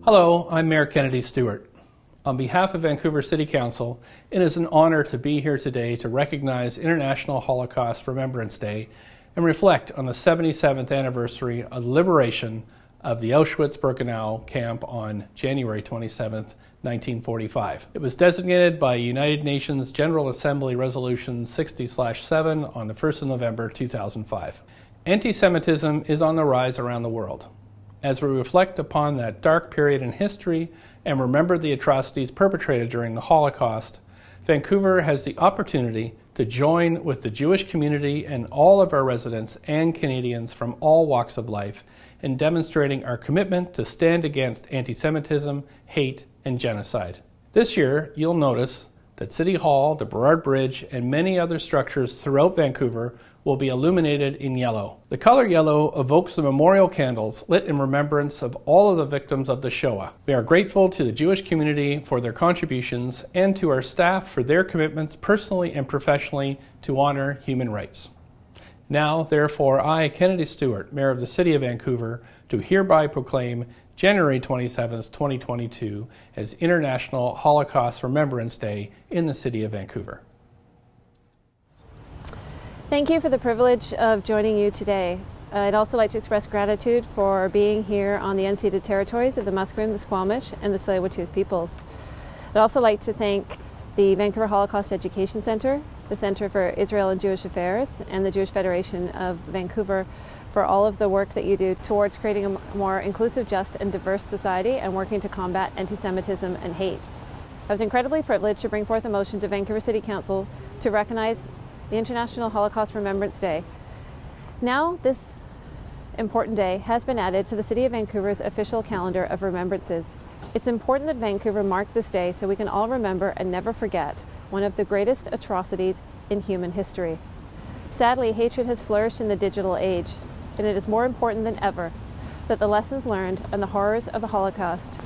Hello, I'm Mayor Kennedy Stewart. On behalf of Vancouver City Council, it is an honor to be here today to recognize International Holocaust Remembrance Day and reflect on the 77th anniversary of the liberation of the Auschwitz-Birkenau camp on January 27, 1945. It was designated by United Nations General Assembly Resolution 60/7 on the 1st of November 2005. Anti-Semitism is on the rise around the world. As we reflect upon that dark period in history and remember the atrocities perpetrated during the Holocaust, Vancouver has the opportunity to join with the Jewish community and all of our residents and Canadians from all walks of life in demonstrating our commitment to stand against anti-Semitism, hate, and genocide. This year, you'll notice that City Hall, the Burrard Bridge, and many other structures throughout Vancouver will be illuminated in yellow. The color yellow evokes the memorial candles lit in remembrance of all of the victims of the Shoah. We are grateful to the Jewish community for their contributions and to our staff for their commitments personally and professionally to honor human rights. Now, therefore, I, Kennedy Stewart, Mayor of the City of Vancouver, do hereby proclaim January 27, 2022 as International Holocaust Remembrance Day in the City of Vancouver. Thank you for the privilege of joining you today. I'd also like to express gratitude for being here on the unceded territories of the Musqueam, the Squamish, and the Tsleil-Waututh peoples. I'd also like to thank the Vancouver Holocaust Education Centre, the Centre for Israel and Jewish Affairs, and the Jewish Federation of Vancouver for all of the work that you do towards creating a more inclusive, just, and diverse society and working to combat anti-Semitism and hate. I was incredibly privileged to bring forth a motion to Vancouver City Council to recognize the International Holocaust Remembrance Day. Now, this important day has been added to the City of Vancouver's official calendar of remembrances. It's important that Vancouver mark this day so we can all remember and never forget one of the greatest atrocities in human history. Sadly, hatred has flourished in the digital age, and it is more important than ever that the lessons learned and the horrors of the Holocaust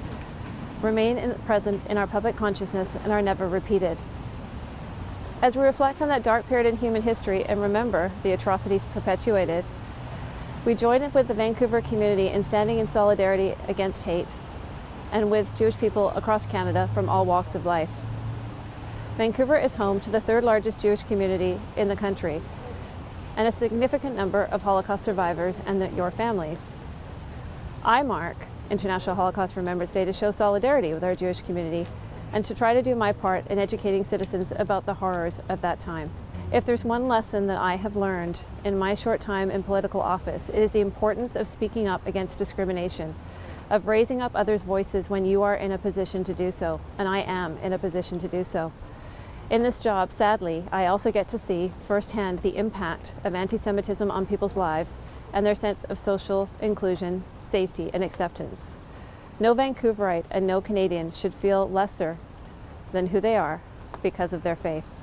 remain present in our public consciousness and are never repeated. As we reflect on that dark period in human history and remember the atrocities perpetuated, we join with the Vancouver community in standing in solidarity against hate and with Jewish people across Canada from all walks of life. Vancouver is home to the third largest Jewish community in the country and a significant number of Holocaust survivors and your families. I mark International Holocaust Remembrance Day to show solidarity with our Jewish community and to try to do my part in educating citizens about the horrors of that time. If there's one lesson that I have learned in my short time in political office, it is the importance of speaking up against discrimination, of raising up others' voices when you are in a position to do so, and I am in a position to do so. In this job, sadly, I also get to see firsthand the impact of anti-Semitism on people's lives and their sense of social inclusion, safety, and acceptance. No Vancouverite and no Canadian should feel lesser than who they are because of their faith.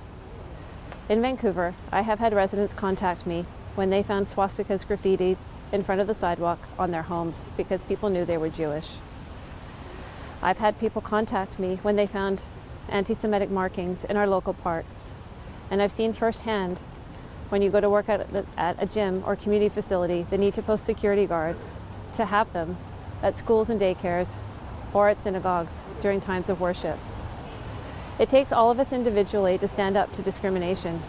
In Vancouver, I have had residents contact me when they found swastikas graffitied in front of the sidewalk on their homes because people knew they were Jewish. I've had people contact me when they found anti-Semitic markings in our local parks. And I've seen firsthand when you go to work at a gym or community facility, the need to post security guards to have them at schools and daycares or at synagogues during times of worship. It takes all of us individually to stand up to discrimination.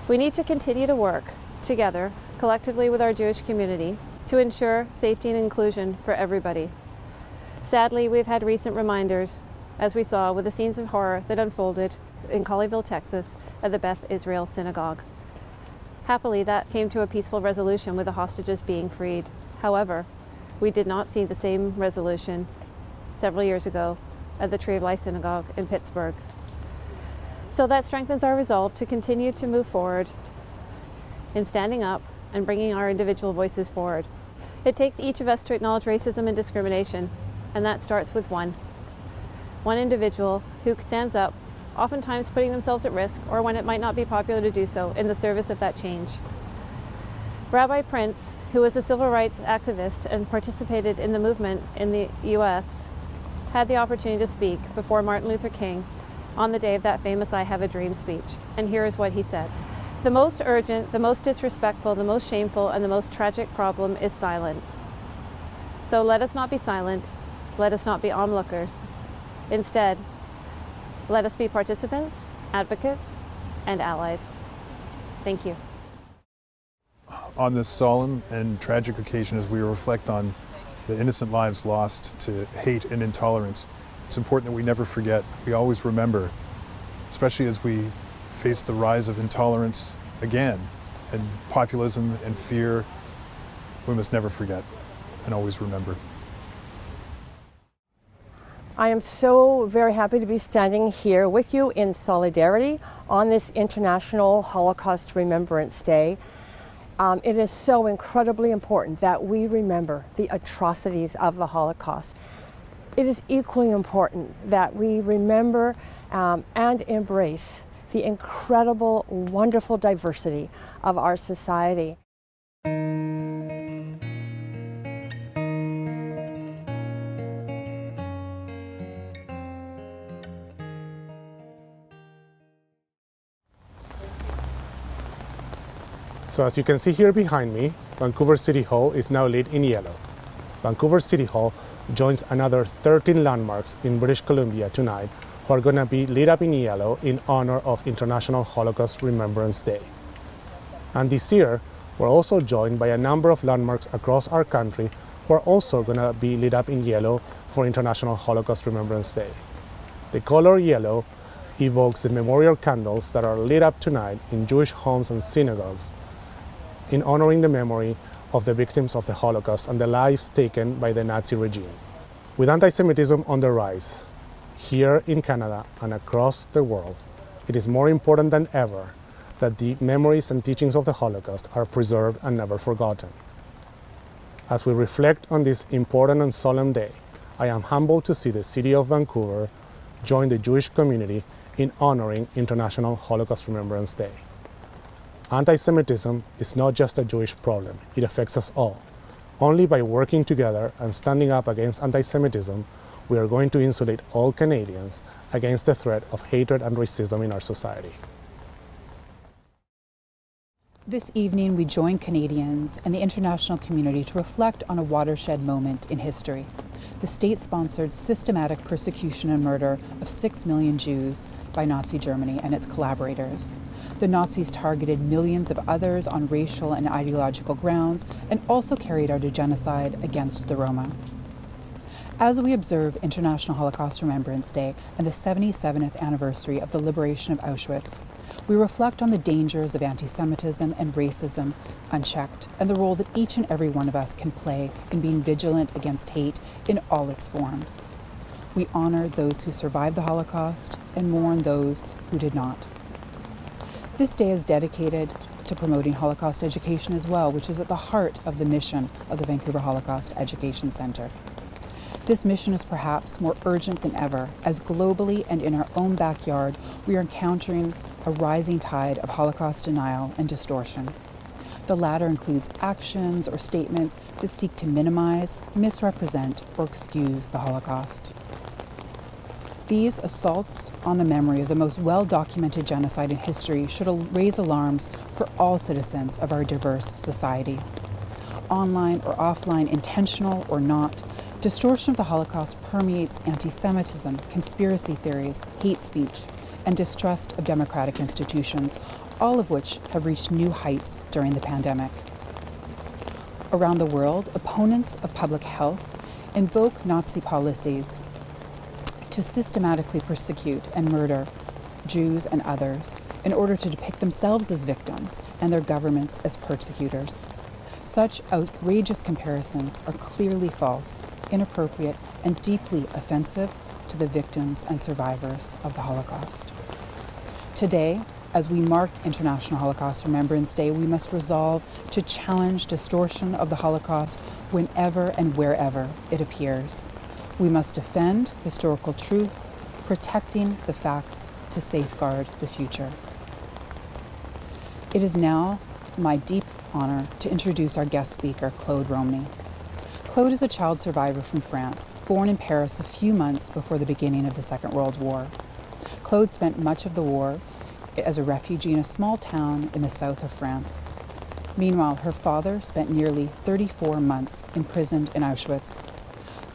We need to continue to work together, collectively with our Jewish community, to ensure safety and inclusion for everybody. Sadly, we've had recent reminders, as we saw with the scenes of horror that unfolded in Colleyville, Texas, at the Beth Israel Synagogue. Happily, that came to a peaceful resolution with the hostages being freed. However, we did not see the same resolution several years ago at the Tree of Life Synagogue in Pittsburgh. So that strengthens our resolve to continue to move forward in standing up and bringing our individual voices forward. It takes each of us to acknowledge racism and discrimination, and that starts with one individual who stands up, oftentimes putting themselves at risk, or when it might not be popular to do so, in the service of that change. Rabbi Prince, who was a civil rights activist and participated in the movement in the U.S., had the opportunity to speak before Martin Luther King on the day of that famous I Have a Dream speech. And here is what he said. The most urgent, the most disrespectful, the most shameful, and the most tragic problem is silence. So let us not be silent. Let us not be onlookers. Instead, let us be participants, advocates, and allies. Thank you. On this solemn and tragic occasion, as we reflect on the innocent lives lost to hate and intolerance, it's important that we never forget. We always remember, especially as we face the rise of intolerance again, and populism and fear. We must never forget and always remember. I am so very happy to be standing here with you in solidarity on this International Holocaust Remembrance Day. It is so incredibly important that we remember the atrocities of the Holocaust. It is equally important that we remember and embrace the incredible, wonderful diversity of our society. So as you can see here behind me, Vancouver City Hall is now lit in yellow. Vancouver City Hall joins another 13 landmarks in British Columbia tonight who are going to be lit up in yellow in honor of International Holocaust Remembrance Day. And this year, we're also joined by a number of landmarks across our country who are also going to be lit up in yellow for International Holocaust Remembrance Day. The color yellow evokes the memorial candles that are lit up tonight in Jewish homes and synagogues in honoring the memory of the victims of the Holocaust and the lives taken by the Nazi regime. With anti-Semitism on the rise, here in Canada and across the world, it is more important than ever that the memories and teachings of the Holocaust are preserved and never forgotten. As we reflect on this important and solemn day, I am humbled to see the City of Vancouver join the Jewish community in honoring International Holocaust Remembrance Day. Anti-Semitism is not just a Jewish problem, it affects us all. Only by working together and standing up against anti-Semitism, we are going to insulate all Canadians against the threat of hatred and racism in our society. This evening, we join Canadians and the international community to reflect on a watershed moment in history: the state-sponsored systematic persecution and murder of 6 million Jews by Nazi Germany and its collaborators. The Nazis targeted millions of others on racial and ideological grounds and also carried out a genocide against the Roma. As we observe International Holocaust Remembrance Day and the 77th anniversary of the liberation of Auschwitz, we reflect on the dangers of anti-Semitism and racism unchecked, and the role that each and every one of us can play in being vigilant against hate in all its forms. We honor those who survived the Holocaust and mourn those who did not. This day is dedicated to promoting Holocaust education as well, which is at the heart of the mission of the Vancouver Holocaust Education Centre. This mission is perhaps more urgent than ever, as globally and in our own backyard, we are encountering a rising tide of Holocaust denial and distortion. The latter includes actions or statements that seek to minimize, misrepresent, or excuse the Holocaust. These assaults on the memory of the most well-documented genocide in history should raise alarms for all citizens of our diverse society. Online or offline, intentional or not, distortion of the Holocaust permeates anti-Semitism, conspiracy theories, hate speech, and distrust of democratic institutions, all of which have reached new heights during the pandemic. Around the world, opponents of public health invoke Nazi policies to systematically persecute and murder Jews and others in order to depict themselves as victims and their governments as persecutors. Such outrageous comparisons are clearly false, inappropriate, and deeply offensive to the victims and survivors of the Holocaust. Today, as we mark International Holocaust Remembrance Day, we must resolve to challenge distortion of the Holocaust whenever and wherever it appears. We must defend historical truth, protecting the facts to safeguard the future. It is now my deep honor to introduce our guest speaker, Claude Romney. Claude is a child survivor from France, born in Paris a few months before the beginning of the Second World War. Claude spent much of the war as a refugee in a small town in the south of France. Meanwhile, her father spent nearly 34 months imprisoned in Auschwitz.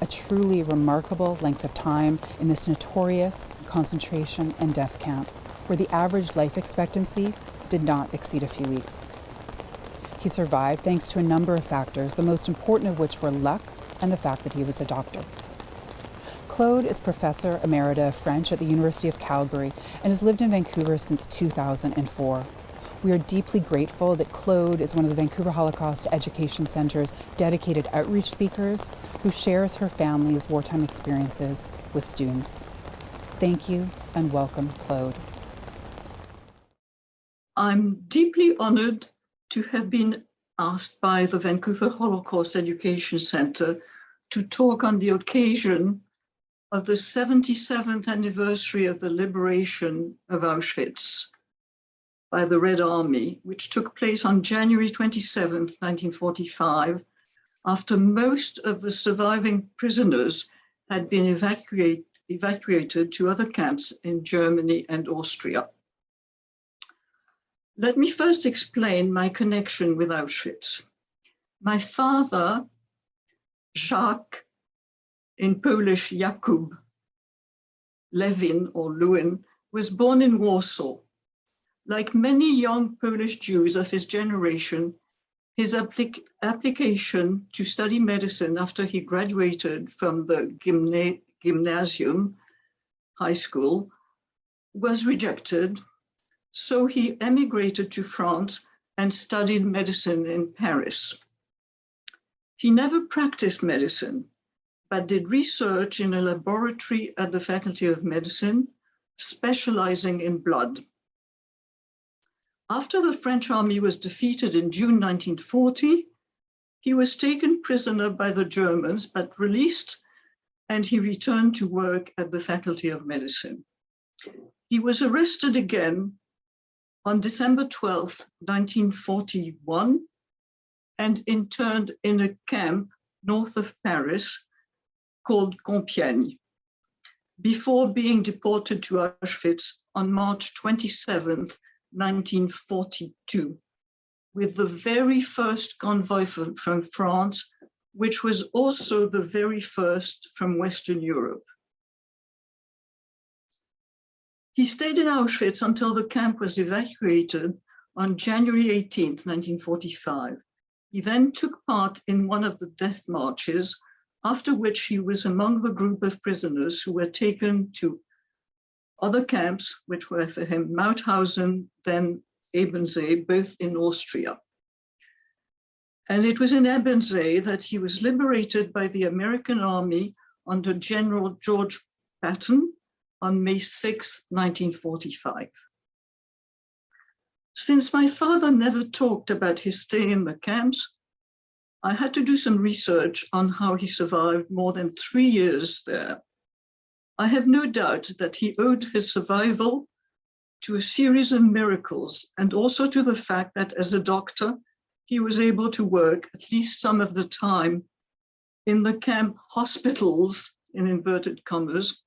a truly remarkable length of time in this notorious concentration and death camp, where the average life expectancy did not exceed a few weeks. He survived thanks to a number of factors, the most important of which were luck and the fact that he was a doctor. Claude is Professor Emerita of French at the University of Calgary and has lived in Vancouver since 2004. We are deeply grateful that Claude is one of the Vancouver Holocaust Education Centre's dedicated outreach speakers who shares her family's wartime experiences with students. Thank you and welcome, Claude. I'm deeply honored to have been asked by the Vancouver Holocaust Education Centre to talk on the occasion of the 77th anniversary of the liberation of Auschwitz by the Red Army, which took place on January 27, 1945, after most of the surviving prisoners had been evacuated to other camps in Germany and Austria. Let me first explain my connection with Auschwitz. My father, Jacques, in Polish Jakub Lewin or Lewin, was born in Warsaw. Like many young Polish Jews of his generation, his application to study medicine after he graduated from the gymnasium, high school, was rejected, so he emigrated to France and studied medicine in Paris. He never practiced medicine, but did research in a laboratory at the Faculty of Medicine, specializing in blood. After the French army was defeated in June 1940, he was taken prisoner by the Germans, but released, and he returned to work at the Faculty of Medicine. He was arrested again on December 12, 1941, and interned in a camp north of Paris called Compiègne, before being deported to Auschwitz on March 27, 1942, with the very first convoy from France, which was also the very first from Western Europe. He stayed in Auschwitz until the camp was evacuated on January 18, 1945. He then took part in one of the death marches, after which he was among the group of prisoners who were taken to other camps, which were for him Mauthausen, then Ebensee, both in Austria. And it was in Ebensee that he was liberated by the American Army under General George Patton on May 6, 1945. Since my father never talked about his stay in the camps, I had to do some research on how he survived more than 3 years there. I have no doubt that he owed his survival to a series of miracles, and also to the fact that as a doctor, he was able to work at least some of the time in the camp hospitals, in inverted commas,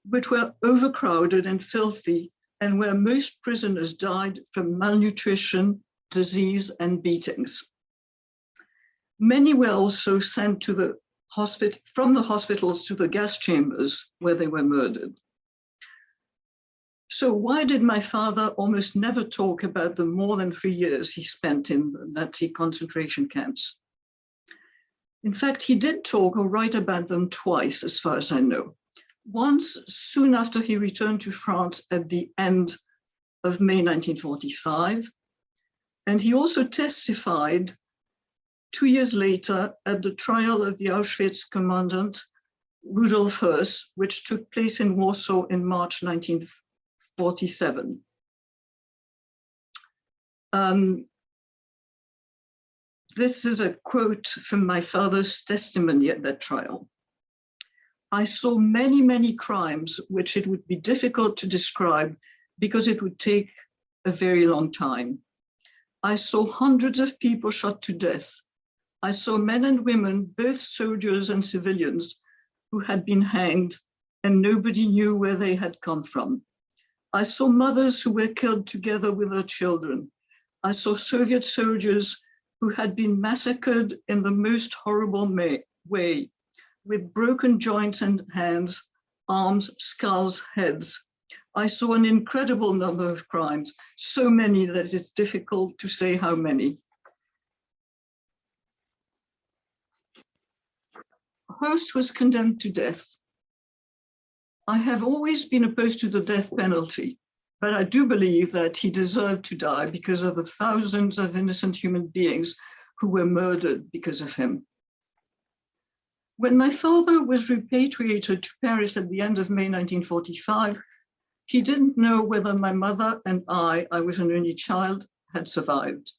which were overcrowded and filthy, and where most prisoners died from malnutrition, disease, and beatings. Many were also sent to the from the hospitals to the gas chambers where they were murdered. So why did my father almost never talk about the more than 3 years he spent in the Nazi concentration camps? In fact, he did talk or write about them twice, as far as I know. Once, soon after he returned to France at the end of May 1945, and he also testified 2 years later at the trial of the Auschwitz commandant Rudolf Höss, which took place in Warsaw in March 1947. This is a quote from my father's testimony at that trial. I saw many, many crimes which it would be difficult to describe because it would take a very long time. I saw hundreds of people shot to death. I saw men and women, both soldiers and civilians, who had been hanged, and nobody knew where they had come from. I saw mothers who were killed together with their children. I saw Soviet soldiers who had been massacred in the most horrible way, with broken joints and hands, arms, skulls, heads. I saw an incredible number of crimes, so many that it's difficult to say how many. Horst was condemned to death. I have always been opposed to the death penalty, but I do believe that he deserved to die because of the thousands of innocent human beings who were murdered because of him. When my father was repatriated to Paris at the end of May 1945, he didn't know whether my mother and I was an only child, had survived.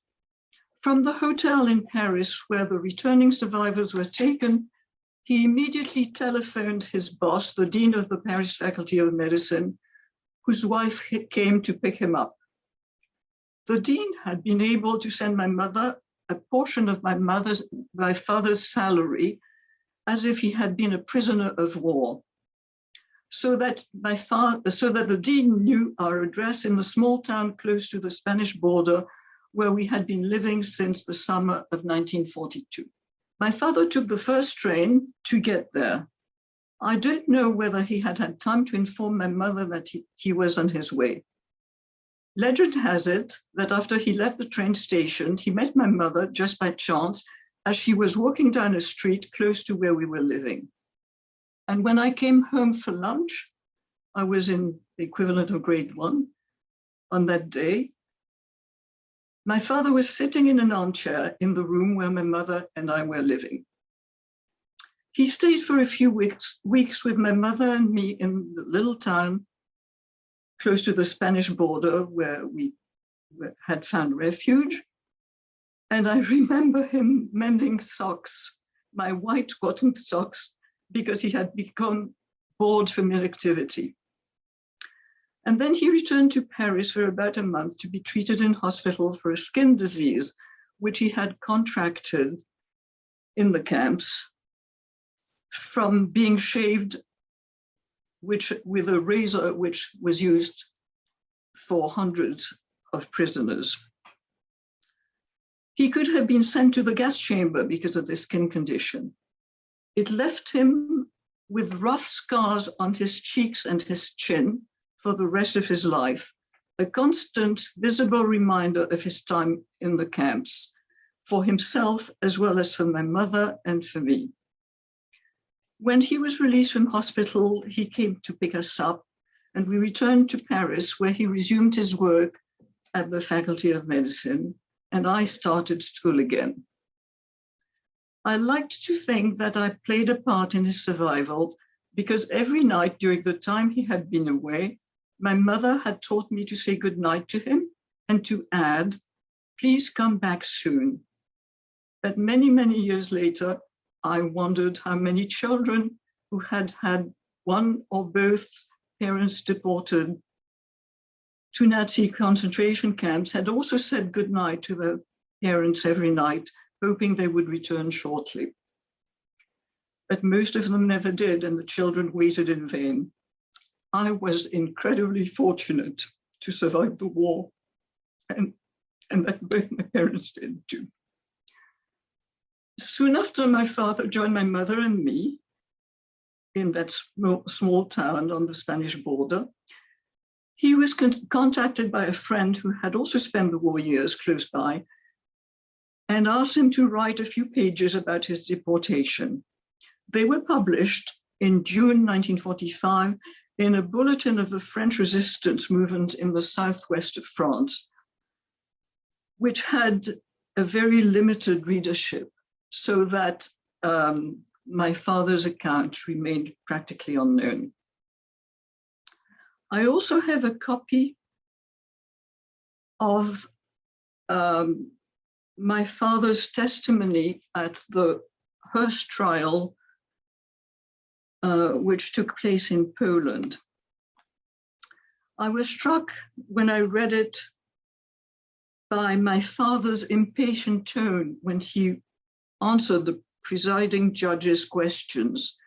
From the hotel in Paris where the returning survivors were taken, he immediately telephoned his boss, the dean of the Paris Faculty of Medicine, whose wife came to pick him up. The dean had been able to send my mother a portion of my father's salary as if he had been a prisoner of war, so that the dean knew our address in the small town close to the Spanish border where we had been living since the summer of 1942. My father took the first train to get there. I don't know whether he had had time to inform my mother that he was on his way. Legend has it that after he left the train station, he met my mother just by chance as she was walking down a street close to where we were living. And when I came home for lunch, I was in the equivalent of grade 1 on that day. My father was sitting in an armchair in the room where my mother and I were living. He stayed for a few weeks with my mother and me in the little town close to the Spanish border where we had found refuge. And I remember him mending socks, my white cotton socks, because he had become bored from inactivity. And then he returned to Paris for about a month to be treated in hospital for a skin disease, which he had contracted in the camps from being shaved with a razor which was used for hundreds of prisoners. He could have been sent to the gas chamber because of this skin condition. It left him with rough scars on his cheeks and his chin for the rest of his life, a constant visible reminder of his time in the camps, for himself as well as for my mother and for me. When he was released from hospital, he came to pick us up, and we returned to Paris, where he resumed his work at the Faculty of Medicine, and I started school again. I liked to think that I played a part in his survival, because every night during the time he had been away, my mother had taught me to say goodnight to him and to add, "Please come back soon." But many, many years later, I wondered how many children who had had one or both parents deported to Nazi concentration camps had also said goodnight to their parents every night, hoping they would return shortly. But most of them never did, and the children waited in vain. I was incredibly fortunate to survive the war, and that both my parents did too. Soon after, my father joined my mother and me in that small town on the Spanish border. He was contacted by a friend who had also spent the war years close by and asked him to write a few pages about his deportation. They were published in June 1945 in a bulletin of the French resistance movement in the southwest of France, which had a very limited readership, so that my father's account remained practically unknown. I also have a copy of my father's testimony at the Hearst trial, which took place in Poland. I was struck when I read it by my father's impatient tone when he answered the presiding judge's questions.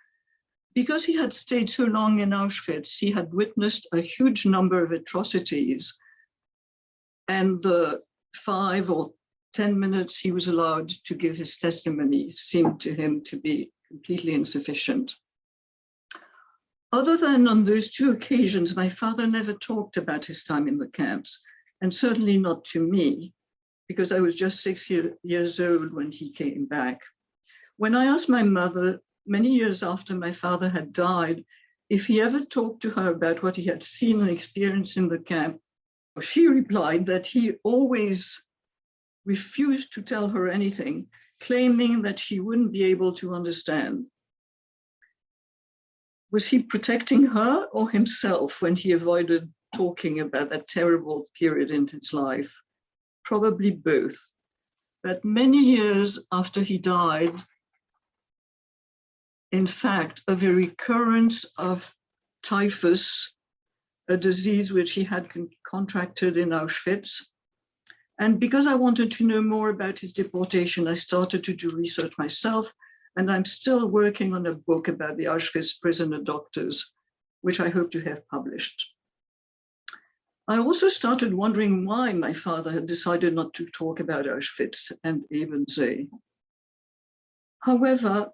Because he had stayed so long in Auschwitz, he had witnessed a huge number of atrocities, and the 5 or 10 minutes he was allowed to give his testimony seemed to him to be completely insufficient. Other than on those two occasions, my father never talked about his time in the camps, and certainly not to me, because I was just 6 years old when he came back. When I asked my mother, many years after my father had died, if he ever talked to her about what he had seen and experienced in the camp, she replied that he always refused to tell her anything, claiming that she wouldn't be able to understand. Was he protecting her or himself when he avoided talking about that terrible period in his life? Probably both. But many years after he died, in fact, of a recurrence of typhus, a disease which he had contracted in Auschwitz. And because I wanted to know more about his deportation, I started to do research myself, and I'm still working on a book about the Auschwitz prisoner doctors, which I hope to have published. I also started wondering why my father had decided not to talk about Auschwitz and Ebensee. However,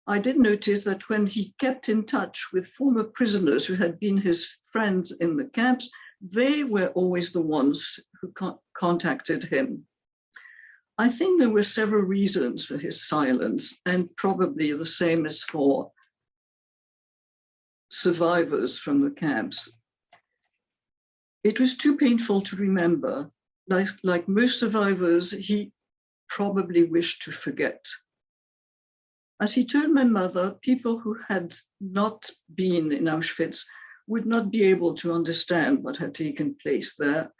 I did notice that when he kept in touch with former prisoners who had been his friends in the camps, they were always the ones who contacted him. I think there were several reasons for his silence, and probably the same as for survivors from the camps. It was too painful to remember. Like most survivors, he probably wished to forget. As he told my mother, people who had not been in Auschwitz would not be able to understand what had taken place there,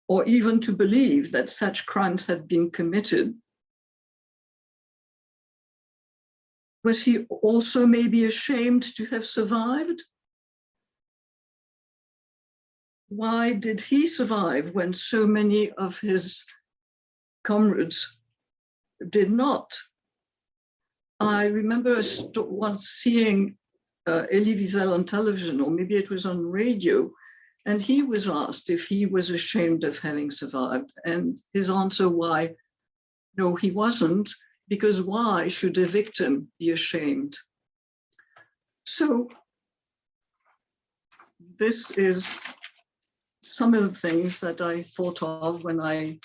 or even to believe that such crimes had been committed. Was he also maybe ashamed to have survived? Why did he survive when so many of his comrades did not? I remember once seeing Elie Wiesel on television, or maybe it was on radio, and he was asked if he was ashamed of having survived. And his answer, why? No, he wasn't, because why should a victim be ashamed? So this is some of the things that I thought of when I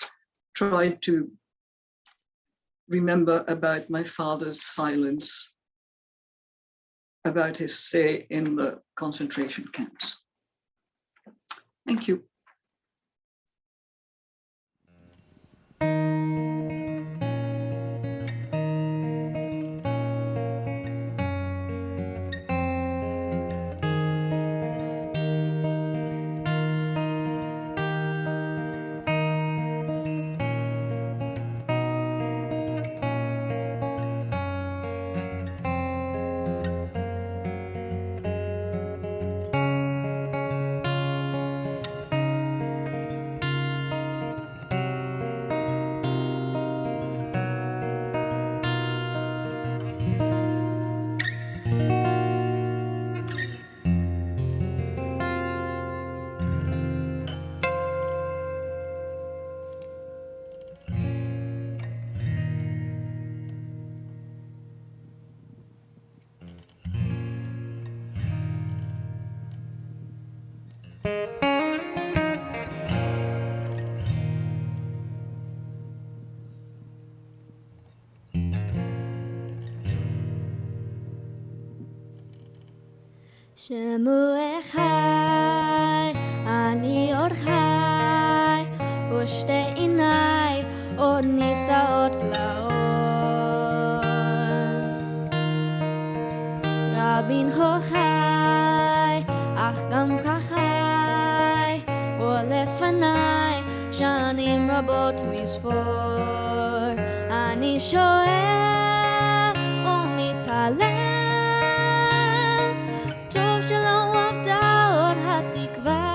tried to remember about my father's silence about his stay in the concentration camps. Thank you. שמוע חי, אני אור חי, ושתי עיניי עוד נישאות לאור. רבין הוא חי, אך גם כך חי, ולפניי שנים רבות מספור. אני שואל ומתפלל, שלום עבדה עוד התקווה.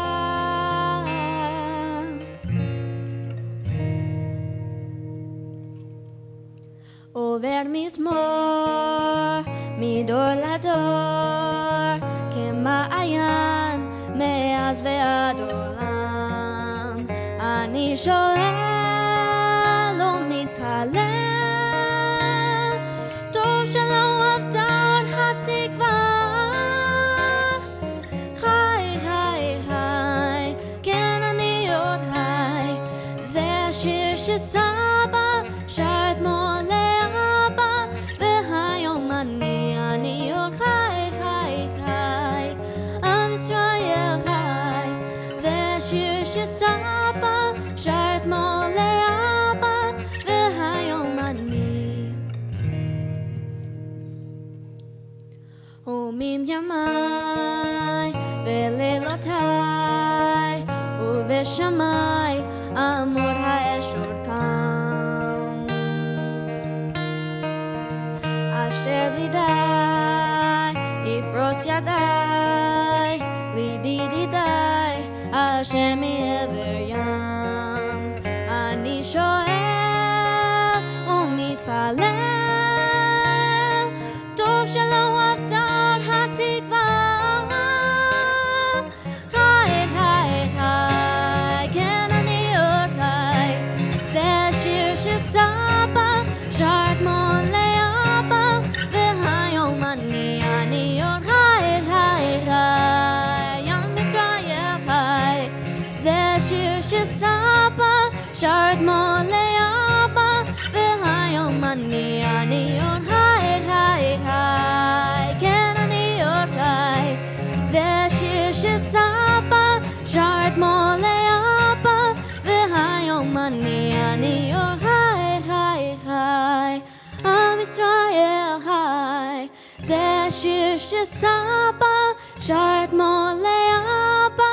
עובר מזמור מדור לדור, כמעיין מאז ועד עולם. אני שואל ומתפלל, טוב שלום Umim Yamai, Velilotai, Uveshamai, Amor Haeshur Kam. Asher Lidai, Ifros Yadai, Lidididai, Hashem Ever Yam. Ani Shoel, Umitpalel, Tov Shalom Avtar HaTikva. Chai, chai, chai, Ken Ani Yochai, Zeh Shir Shesaba, Shart Mon Leaba, V'hayom Ani Yochai, chai, chai, Yam Yisrael chai, Zeh Shir Shesaba, Shart Mon Leaba, V'hayom Ani Yochai, chai, chai, Ken Ani Yochai, Zeh Shir Shesaba, Shart Mon Leaba, V'hayom Ani Yochai, chai, chai, Am Yisrael chai, Zeh Shir Shesaba, Shart Mon Leaba,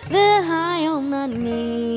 V'hayom Ani